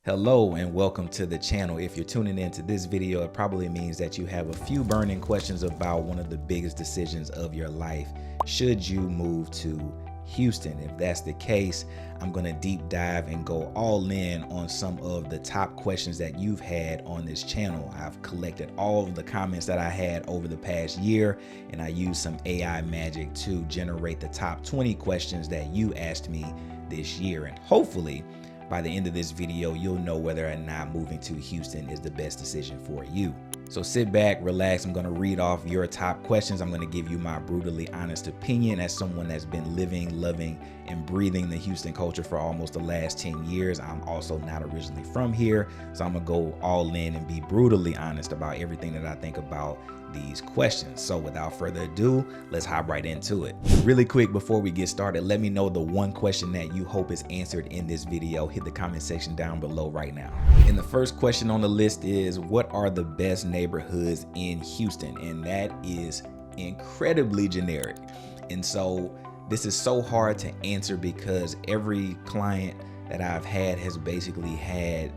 Hello and welcome to the channel. If you're tuning into this video, it probably means that you have a few burning questions about one of the biggest decisions of your life. Should you move to Houston? If that's the case, I'm going to deep dive and go all in on some of the top questions that you've had on this channel. I've collected all of the comments that I had over the past year, and I used some AI magic to generate the top 20 questions that you asked me this year. And hopefully by the end of this video, you'll know whether or not moving to Houston is the best decision for you. So sit back, relax. I'm going to read off your top questions. I'm going to give you my brutally honest opinion as someone that's been living, loving, and breathing the Houston culture for almost the last 10 years. I'm also not originally from here, so I'm going to go all in and be brutally honest about everything that I think about these questions. So without further ado, let's hop right into it. Really quick before we get started, let me know the one question that you hope is answered in this video. Hit the comment section down below right now. And the first question on the list is, what are the best neighborhoods in Houston? And that is incredibly generic. And so this is so hard to answer because every client that I've had has basically had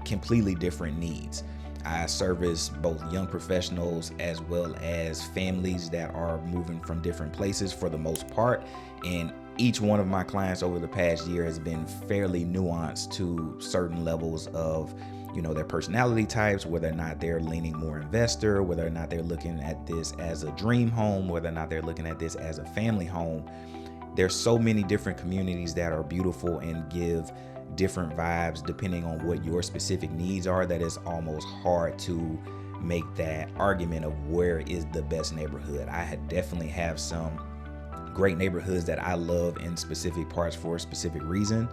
completely different needs. I service both young professionals as well as families that are moving from different places for the most part. And each one of my clients over the past year has been fairly nuanced to certain levels of, their personality types, whether or not they're leaning more investor, whether or not they're looking at this as a dream home, whether or not they're looking at this as a family home. There's so many different communities that are beautiful and give different vibes depending on what your specific needs are, that it's almost hard to make that argument of where is the best neighborhood. I definitely have some great neighborhoods that I love in specific parts for a specific reason.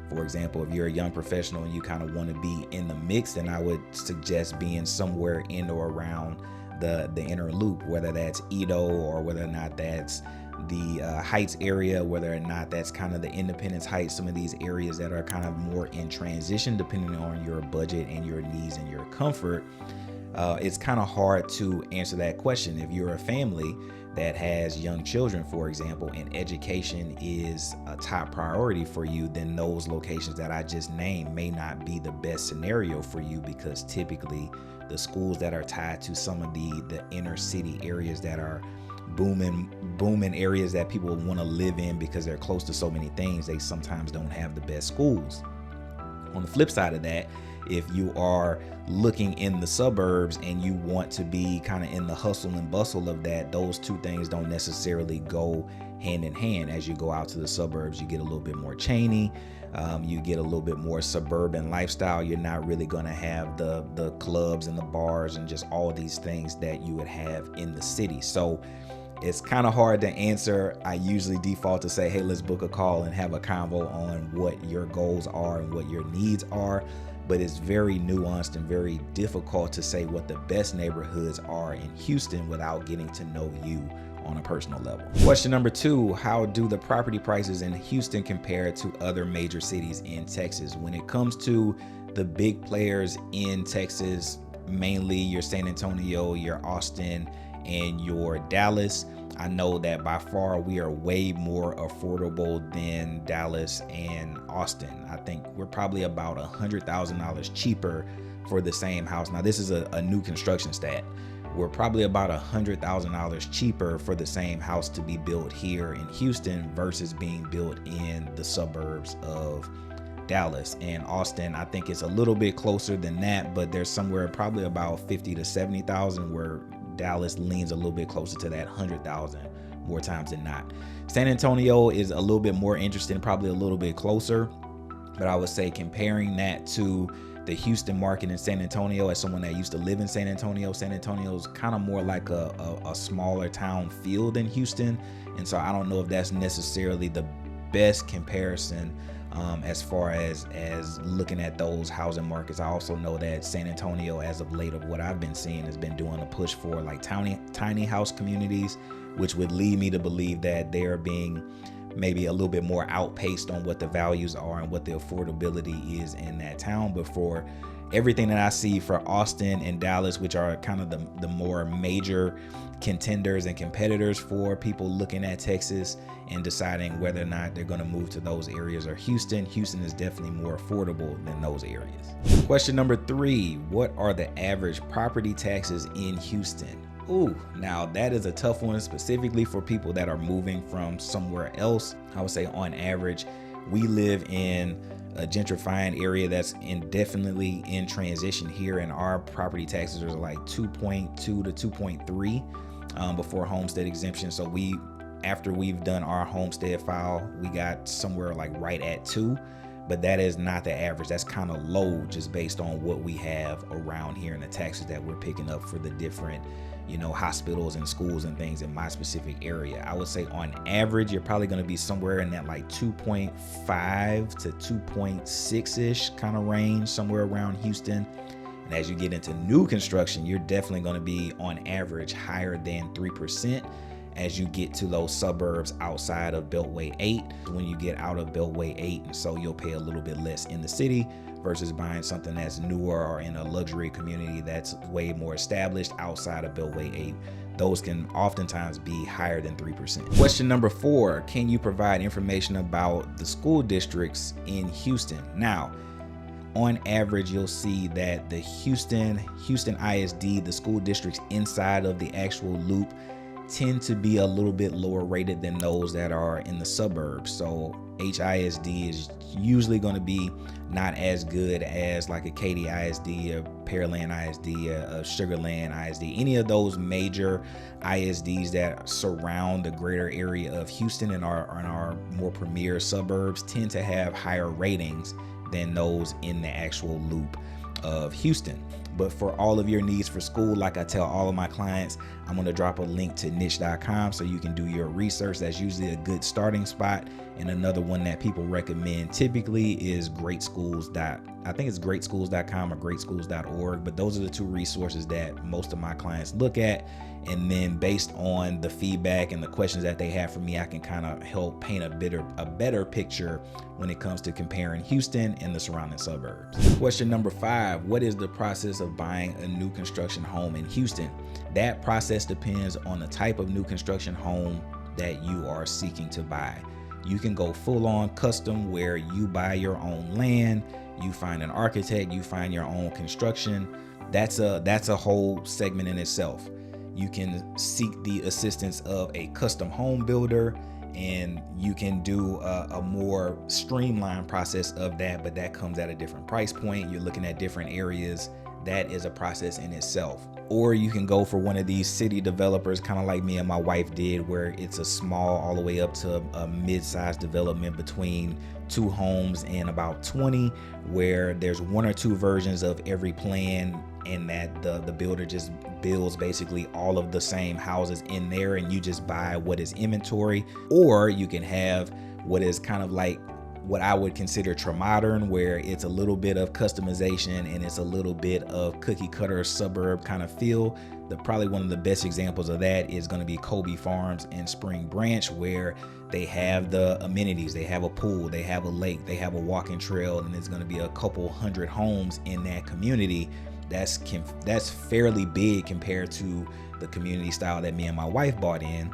For example, if you're a young professional and you kind of want to be in the mix, then I would suggest being somewhere in or around the inner loop, whether that's Edo or whether or not that's the Heights area, whether or not that's kind of the Independence Heights, some of these areas that are kind of more in transition depending on your budget and your needs and your comfort. It's kind of hard to answer that question. If you're a family that has young children, for example, and education is a top priority for you, then those locations that I just named may not be the best scenario for you, because typically the schools that are tied to some of the inner city areas that are booming areas that people want to live in because they're close to so many things, they sometimes don't have the best schools. On the flip side of that, if you are looking in the suburbs and you want to be kind of in the hustle and bustle of that, those two things don't necessarily go hand in hand. As you go out to the suburbs, you get a little bit more chainy, you get a little bit more suburban lifestyle. You're not really going to have the clubs and the bars and just all these things that you would have in the city. So it's kind of hard to answer. I usually default to say, hey, let's book a call and have a convo on what your goals are and what your needs are. But it's very nuanced and very difficult to say what the best neighborhoods are in Houston without getting to know you on a personal level. Question number 2, how do the property prices in Houston compare to other major cities in Texas? When it comes to the big players in Texas, mainly your San Antonio, your Austin, and your Dallas, I know that by far we are way more affordable than Dallas and Austin. I think we're probably about $100,000 cheaper for the same house. Now this is a new construction stat. We're probably about $100,000 cheaper for the same house to be built here in Houston versus being built in the suburbs of Dallas. And Austin, I think it's a little bit closer than that, but there's somewhere probably about 50 to 70,000 where Dallas leans a little bit closer to that 100,000 more times than not. San Antonio is a little bit more interesting, probably a little bit closer, but I would say comparing that to the Houston market in San Antonio, as someone that used to live in San Antonio is kind of more like a smaller town feel than Houston. And so I don't know if that's necessarily the best comparison as far as looking at those housing markets. I also know that San Antonio, as of late of what I've been seeing, has been doing a push for like tiny house communities, which would lead me to believe that they are being maybe a little bit more outpaced on what the values are and what the affordability is in that town. But for everything that I see for Austin and Dallas, which are kind of the more major contenders and competitors for people looking at Texas and deciding whether or not they're going to move to those areas, or Houston is definitely more affordable than those areas. Question number 3, what are the average property taxes in Houston? Ooh, now that is a tough one, specifically for people that are moving from somewhere else. I would say on average, we live in a gentrifying area that's definitely in transition here, and our property taxes are like 2.2 to 2.3 before homestead exemption. So after we've done our homestead file, we got somewhere like right at 2, but that is not the average. That's kind of low just based on what we have around here and the taxes that we're picking up for the different, hospitals and schools and things in my specific area. I would say on average, you're probably going to be somewhere in that like 2.5 to 2.6-ish kind of range, somewhere around Houston. And as you get into new construction, you're definitely going to be on average higher than 3% as you get to those suburbs outside of Beltway 8. When you get out of Beltway 8, and so you'll pay a little bit less in the city versus buying something that's newer or in a luxury community that's way more established outside of Beltway 8. Those can oftentimes be higher than 3%. Question number 4, can you provide information about the school districts in Houston? Now, on average, you'll see that the Houston ISD, the school districts inside of the actual loop, tend to be a little bit lower rated than those that are in the suburbs. So HISD is usually going to be not as good as like a Katy ISD, a Pearland ISD, a Sugarland ISD. Any of those major ISDs that surround the greater area of Houston and our more premier suburbs tend to have higher ratings than those in the actual loop of Houston. But for all of your needs for school, like I tell all of my clients, I'm going to drop a link to niche.com so you can do your research. That's usually a good starting spot. And another one that people recommend typically is I think it's greatschools.com or greatschools.org, but those are the two resources that most of my clients look at. And then based on the feedback and the questions that they have for me, I can kind of help paint a better picture when it comes to comparing Houston and the surrounding suburbs. Question number 5, what is the process of buying a new construction home in Houston? That process depends on the type of new construction home that you are seeking to buy. You can go full on custom where you buy your own land, you find an architect, you find your own construction. That's a whole segment in itself. You can seek the assistance of a custom home builder, and you can do a more streamlined process of that, but that comes at a different price point. You're looking at different areas. That is a process in itself. Or you can go for one of these city developers, kind of like me and my wife did, where it's a small all the way up to a mid-sized development between 2 homes and about 20, where there's 1 or 2 versions of every plan, and that the builder just builds basically all of the same houses in there, and you just buy what is inventory. Or you can have what is kind of like what I would consider modern, where it's a little bit of customization and it's a little bit of cookie cutter suburb kind of feel. Probably one of the best examples of that is going to be Kobe Farms in Spring Branch, where they have the amenities. They have a pool, they have a lake, they have a walking trail, and there's going to be a couple hundred homes in that community. That's fairly big compared to the community style that me and my wife bought in,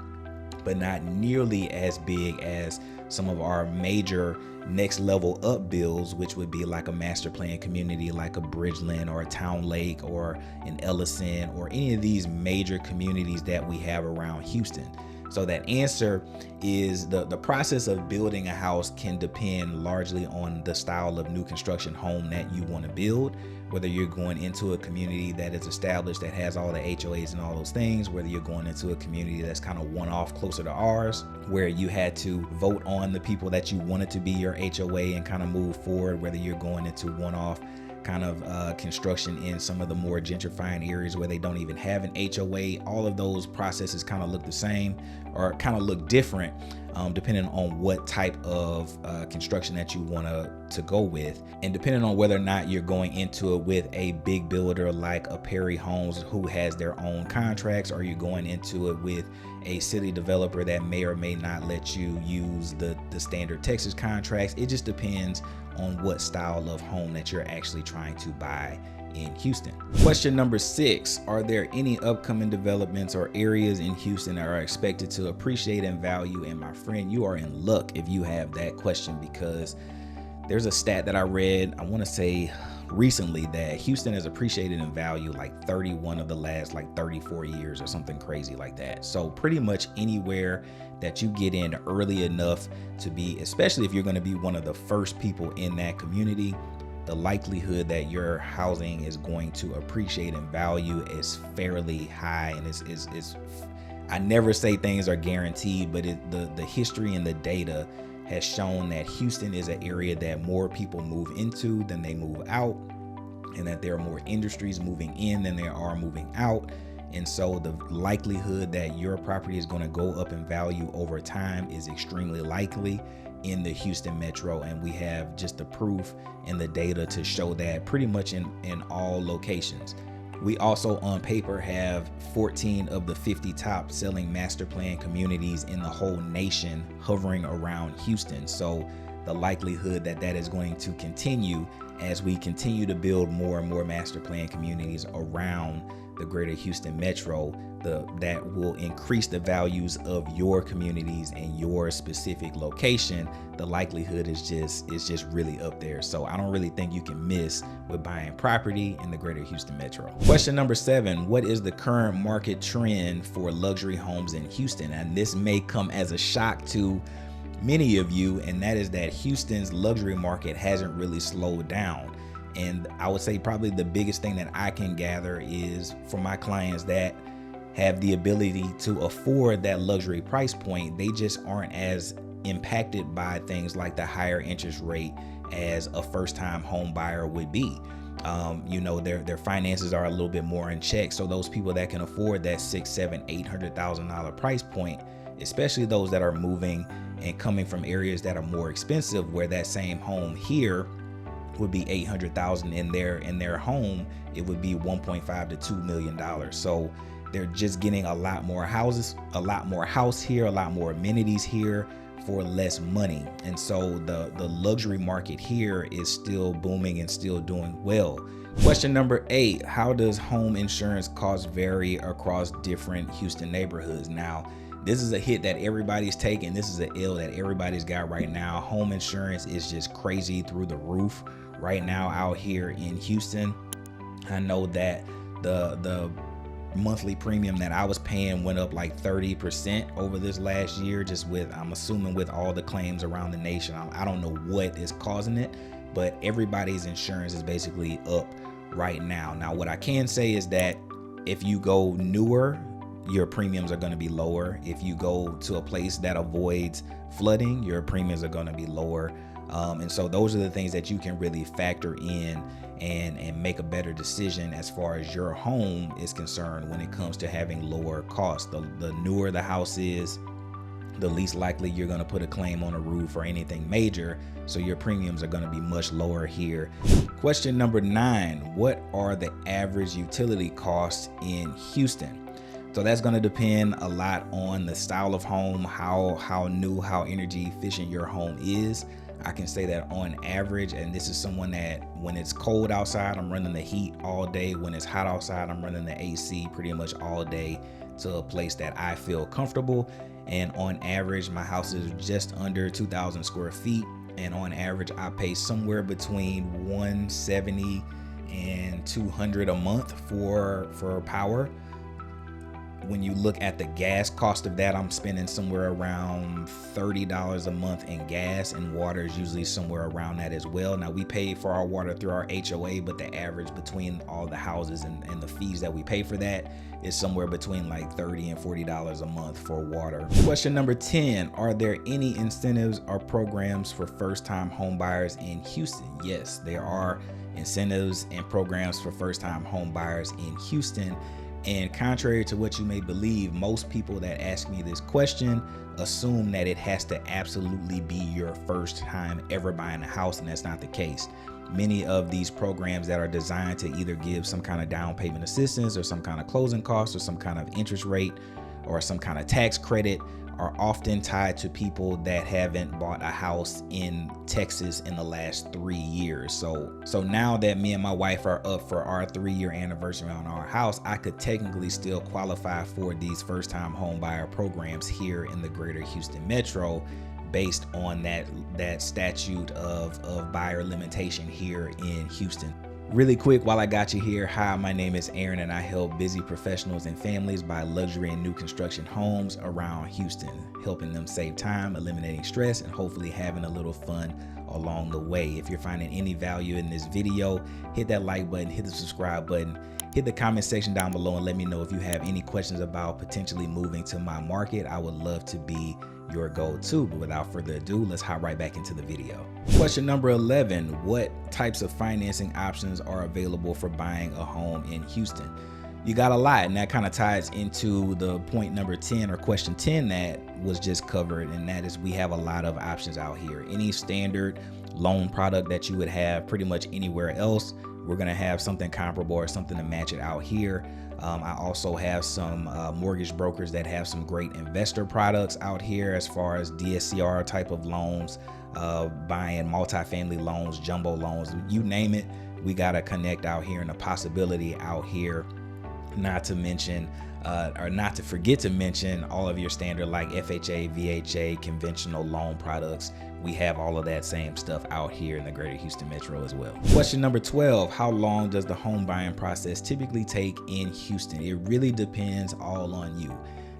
but not nearly as big as some of our major next level up builds, which would be like a master plan community like a Bridgeland or a Town Lake or an Ellison or any of these major communities that we have around Houston. So that answer is the process of building a house can depend largely on the style of new construction home that you want to build, whether you're going into a community that is established, that has all the HOAs and all those things, whether you're going into a community that's kind of one-off closer to ours, where you had to vote on the people that you wanted to be your HOA and kind of move forward, whether you're going into one-off kind of construction in some of the more gentrifying areas where they don't even have an HOA. All of those processes kind of look the same or kind of look different depending on what type of construction that you want to go with, and depending on whether or not you're going into it with a big builder like a Perry Homes who has their own contracts, or you're going into it with a city developer that may or may not let you use the standard Texas contracts. It just depends on what style of home that you're actually trying to buy in Houston. Question number 6, are there any upcoming developments or areas in Houston that are expected to appreciate in value? And my friend, you are in luck if you have that question, because there's a stat that I read, I want to say recently, that Houston has appreciated in value like 31 of the last like 34 years or something crazy like that. So pretty much anywhere that you get in early enough to be, especially if you're going to be one of the first people in that community, the likelihood that your housing is going to appreciate in value is fairly high. And it's I never say things are guaranteed, but the history and the data has shown that Houston is an area that more people move into than they move out, and that there are more industries moving in than there are moving out. And so the likelihood that your property is going to go up in value over time is extremely likely in the Houston metro. And we have just the proof and the data to show that pretty much in all locations. We also on paper have 14 of the 50 top selling master plan communities in the whole nation hovering around Houston. So the likelihood that that is going to continue as we continue to build more and more master plan communities around the greater Houston metro, that will increase the values of your communities and your specific location. The likelihood is just really up there. So I don't really think you can miss with buying property in the greater Houston metro. Question number 7, what is the current market trend for luxury homes in Houston? And this may come as a shock to many of you, and that is that Houston's luxury market hasn't really slowed down. And I would say probably the biggest thing that I can gather is for my clients that have the ability to afford that luxury price point, they just aren't as impacted by things like the higher interest rate as a first-time home buyer would be. You know, their finances are a little bit more in check. So those people that can afford that $600,000, $700,000, $800,000 price point, especially those that are moving and coming from areas that are more expensive, where that same home here would be $800,000 in their home, it would be $1.5 to $2 million. So they're just getting a lot more houses, a lot more house here, a lot more amenities here for less money. And so the luxury market here is still booming and still doing well. Question number 8, how does home insurance costs vary across different Houston neighborhoods? Now, this is a hit that everybody's taking. This is an ill that everybody's got right now. Home insurance is just crazy through the roof right now out here in Houston. I know that the monthly premium that I was paying went up like 30% over this last year, just with, I'm assuming with all the claims around the nation. I don't know what is causing it, but everybody's insurance is basically up right now. Now, what I can say is that if you go newer, your premiums are going to be lower. If you go to a place that avoids flooding, your premiums are going to be lower. And so those are the things that you can really factor in and make a better decision as far as your home is concerned when it comes to having lower costs. The newer the house is, the least likely you're going to put a claim on a roof or anything major. So your premiums are going to be much lower here. Question number 9, what are the average utility costs in Houston? So that's going to depend a lot on the style of home, how new, how energy efficient your home is. I can say that on average, and this is someone that when it's cold outside, I'm running the heat all day. When it's hot outside, I'm running the AC pretty much all day to a place that I feel comfortable. And on average, my house is just under 2,000 square feet. And on average, I pay somewhere between $170 and $200 a month for power. When you look at the gas cost of that, I'm spending somewhere around $30 a month in gas, and water is usually somewhere around that as well. Now, we pay for our water through our HOA, but the average between all the houses and the fees that we pay for that is somewhere between like $30 and $40 a month for water. Question number 10, are there any incentives or programs for first-time home buyers in Houston? Yes, there are incentives and programs for first-time home buyers in Houston. And contrary to what you may believe, most people that ask me this question assume that it has to absolutely be your first time ever buying a house, and that's not the case. Many of these programs that are designed to either give some kind of down payment assistance or some kind of closing costs or some kind of interest rate or some kind of tax credit are often tied to people that haven't bought a house in Texas in the last 3 years. So now that me and my wife are up for our 3-year anniversary on our house, I could technically still qualify for these first time home buyer programs here in the greater Houston metro based on that statute of buyer limitation here in Houston. Really quick, while I got you here, hi, my name is Aaron and I help busy professionals and families buy luxury and new construction homes around Houston, helping them save time, eliminating stress, and hopefully having a little fun along the way. If you're finding any value in this video, hit that like button, hit the subscribe button, hit the comment section down below and let me know if you have any questions about potentially moving to my market. I would love to be your go-to. But without further ado, let's hop right back into the video. Question number 11, what types of financing options are available for buying a home in Houston? You got a lot, and that kind of ties into the point number 10 or question 10 that was just covered, and that is we have a lot of options out here. Any standard loan product that you would have pretty much anywhere else, we're going to have something comparable or something to match it out here. I also have some mortgage brokers that have some great investor products out here as far as DSCR type of loans, buying multifamily loans, jumbo loans, you name it. We got to connect out here and a possibility out here. Not to mention, or not to forget to mention all of your standard like FHA, VHA, conventional loan products. We have all of that same stuff out here in the greater Houston metro as well. Question number 12, how long does the home buying process typically take in Houston? It really depends all on you.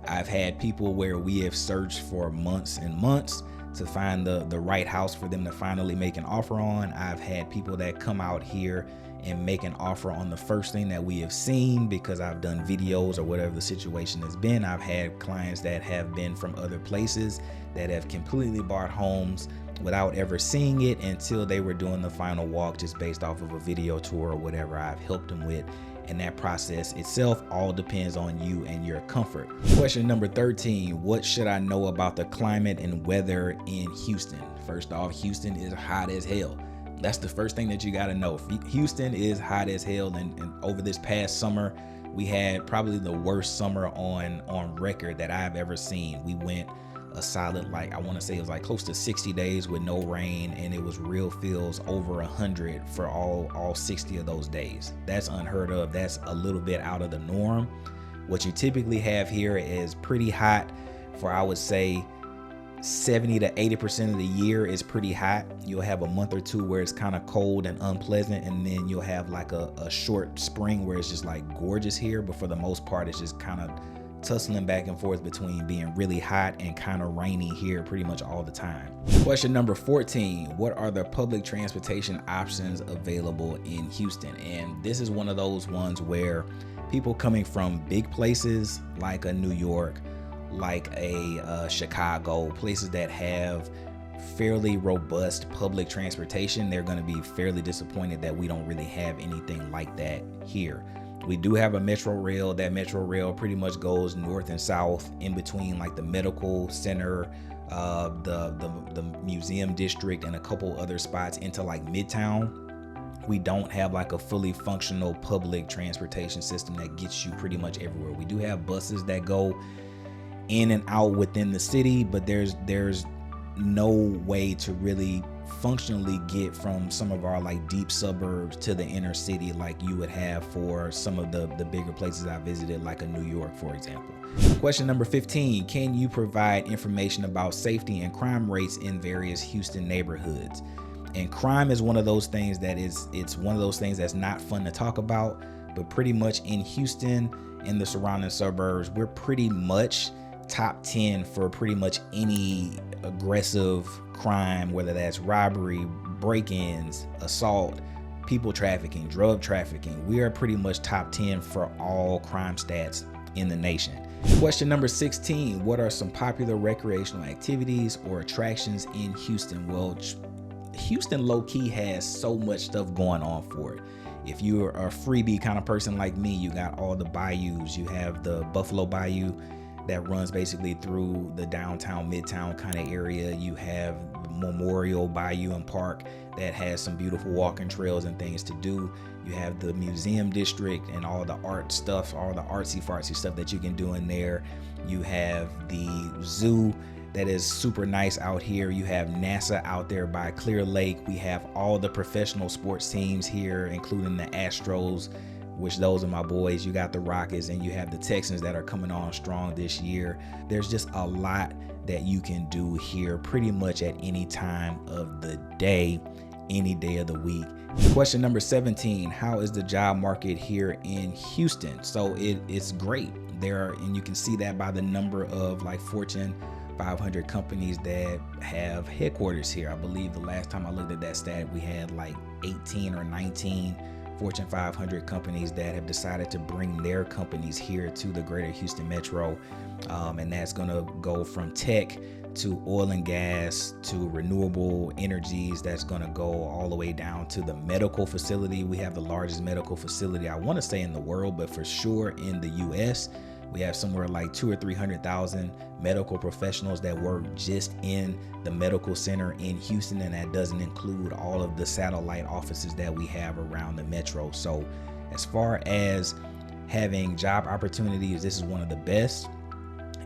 I've had people where we have searched for months and months to find the right house for them to finally make an offer on. I've had people that come out here and make an offer on the first thing that we have seen because I've done videos or whatever the situation has been. I've had clients that have been from other places that have completely bought homes without ever seeing it until they were doing the final walk just based off of a video tour or whatever I've helped them with. And that process itself all depends on you and your comfort. Question number 13, what should I know about the climate and weather in Houston? First off, Houston is hot as hell. That's the first thing that you got to know. Houston is hot as hell, and over this past summer, we had probably the worst summer on record that I've ever seen. We went a solid, like, I want to say it was like close to 60 days with no rain, and it was real feels over 100 for all 60 of those days. That's unheard of. That's a little bit out of the norm. What you typically have here is pretty hot for, I would say, 70 to 80% of the year is pretty hot. You'll have a month or two where it's kind of cold and unpleasant, and then you'll have like a short spring where it's just like gorgeous here, but for the most part it's just kind of tussling back and forth between being really hot and kind of rainy here pretty much all the time. Question number 14, what are the public transportation options available in Houston? And this is one of those ones where people coming from big places like a New York, like a Chicago, places that have fairly robust public transportation, they're going to be fairly disappointed that we don't really have anything like that here. We do have a metro rail. That metro rail pretty much goes north and south in between like the medical center, the museum district, and a couple other spots into like Midtown. We don't have like a fully functional public transportation system that gets you pretty much everywhere. We do have buses that go in and out within the city, but there's no way to really functionally get from some of our like deep suburbs to the inner city like you would have for some of the bigger places I visited, like a New York, for example. Question number 15, can you provide information about safety and crime rates in various Houston neighborhoods? And crime is one of those things that it's one of those things that's not fun to talk about, but pretty much in Houston and the surrounding suburbs, we're pretty much top 10 for pretty much any aggressive crime, whether that's robbery, break-ins, assault, people trafficking, drug trafficking. We are pretty much top 10 for all crime stats in the nation. Question number 16, what are some popular recreational activities or attractions in Houston? Well, Houston low-key has so much stuff going on for it. If you're a freebie kind of person like me, you got all the bayous. You have the Buffalo Bayou that runs basically through the downtown, midtown kind of area. You have Memorial Bayou and Park that has some beautiful walking trails and things to do. You have the museum district and all the art stuff, all the artsy fartsy stuff that you can do in there. You have the zoo that is super nice out here. You have NASA out there by Clear Lake. We have all the professional sports teams here, including the Astros, which those are my boys. You got the Rockets, and you have the Texans that are coming on strong this year. There's just a lot that you can do here pretty much at any time of the day, any day of the week. Question number 17, how is the job market here in Houston? So it's great there, and you can see that by the number of like Fortune 500 companies that have headquarters here. I believe the last time I looked at that stat, we had like 18 or 19 Fortune 500 companies that have decided to bring their companies here to the greater Houston metro. And that's gonna go from tech to oil and gas to renewable energies. That's gonna go all the way down to the medical facility. We have the largest medical facility, I wanna say in the world, but for sure in the US. We have somewhere like 200,000 or 300,000 medical professionals that work just in the medical center in Houston, and that doesn't include all of the satellite offices that we have around the metro. So as far as having job opportunities, this is one of the best.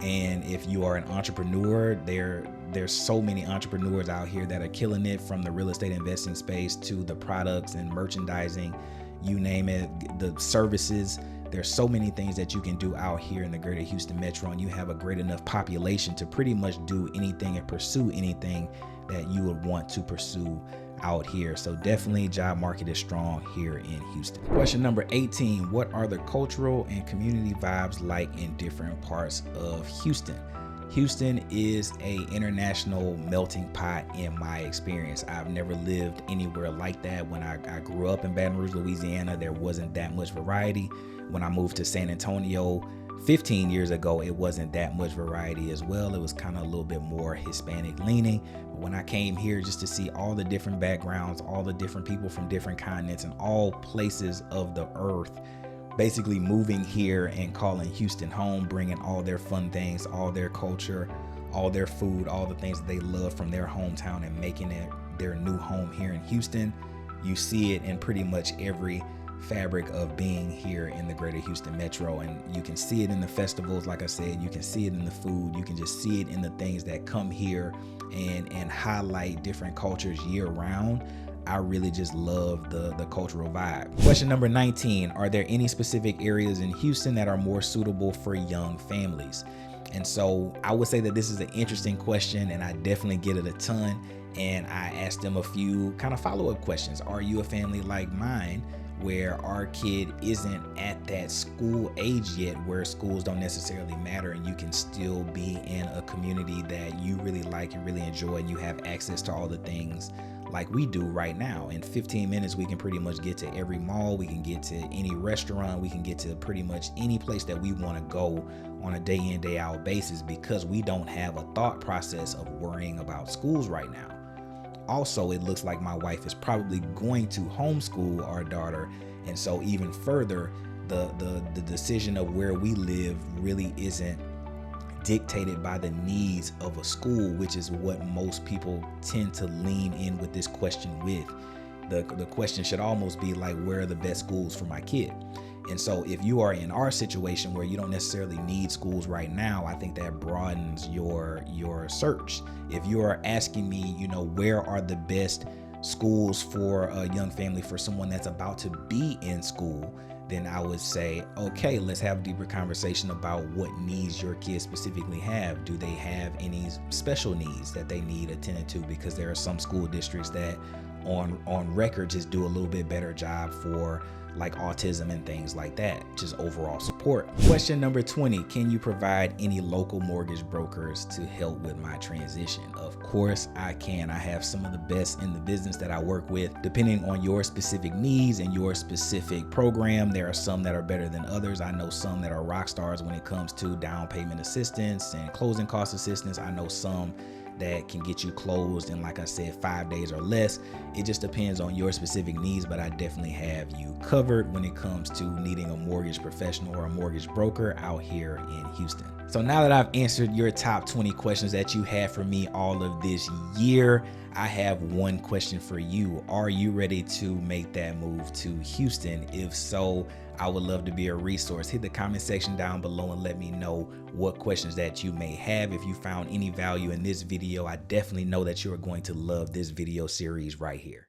And if you are an entrepreneur, there's so many entrepreneurs out here that are killing it, from the real estate investing space to the products and merchandising, you name it, the services. There's so many things that you can do out here in the greater Houston metro, and you have a great enough population to pretty much do anything and pursue anything that you would want to pursue out here. So definitely job market is strong here in Houston. Question number 18, what are the cultural and community vibes like in different parts of Houston? Houston is a international melting pot in my experience. I've never lived anywhere like that. When I grew up in Baton Rouge, Louisiana, there wasn't that much variety. When I moved to San Antonio 15 years ago, it wasn't that much variety as well. It was kind of a little bit more Hispanic leaning. But when I came here just to see all the different backgrounds, all the different people from different continents and all places of the earth, basically moving here and calling Houston home, bringing all their fun things, all their culture, all their food, all the things that they love from their hometown, and making it their new home here in Houston. You see it in pretty much every fabric of being here in the greater Houston metro, and you can see it in the festivals. Like I said, you can see it in the food. You can just see it in the things that come here and highlight different cultures year round. I really just love the cultural vibe. Question number 19, are there any specific areas in Houston that are more suitable for young families? And so I would say that this is an interesting question, and I definitely get it a ton. And I asked them a few kind of follow-up questions. Are you a family like mine, where our kid isn't at that school age yet, where schools don't necessarily matter, and you can still be in a community that you really like and really enjoy, and you have access to all the things like we do right now? In 15 minutes, we can pretty much get to every mall, we can get to any restaurant, we can get to pretty much any place that we want to go on a day in, day out basis, because we don't have a thought process of worrying about schools right now. Also, it looks like my wife is probably going to homeschool our daughter, and so even further, the decision of where we live really isn't dictated by the needs of a school, which is what most people tend to lean in with this question with. The question should almost be like, where are the best schools for my kid? And so if you are in our situation where you don't necessarily need schools right now, I think that broadens your search. If you are asking me, where are the best schools for a young family, for someone that's about to be in school, then I would say, okay, let's have a deeper conversation about what needs your kids specifically have. Do they have any special needs that they need attended to? Because there are some school districts that on record just do a little bit better job for like autism and things like that, just overall support. Question number 20, can you provide any local mortgage brokers to help with my transition? Of course I can. I have some of the best in the business that I work with. Depending on your specific needs and your specific program, there are some that are better than others. I know some that are rock stars when it comes to down payment assistance and closing cost assistance. I know some that can get you closed in, like I said, 5 days or less. It just depends on your specific needs, but I definitely have you covered when it comes to needing a mortgage professional or a mortgage broker out here in Houston. So now that I've answered your top 20 questions that you had for me all of this year, I have one question for you. Are you ready to make that move to Houston? If so, I would love to be a resource. Hit the comment section down below and let me know what questions that you may have. If you found any value in this video, I definitely know that you're going to love this video series right here.